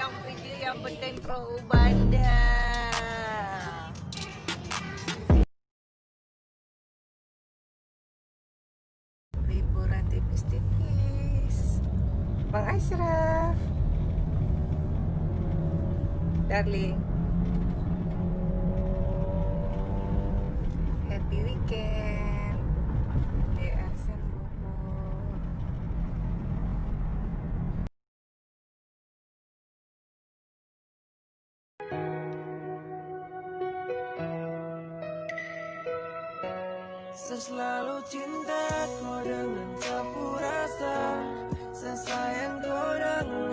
orang video yang penting ibadah. Liburan tipis-tipis. Bang Ashraf, darling, happy weekend di Arsen Bogor. Selalu cinta kau dengan sapu rasa, sesayang kau dengan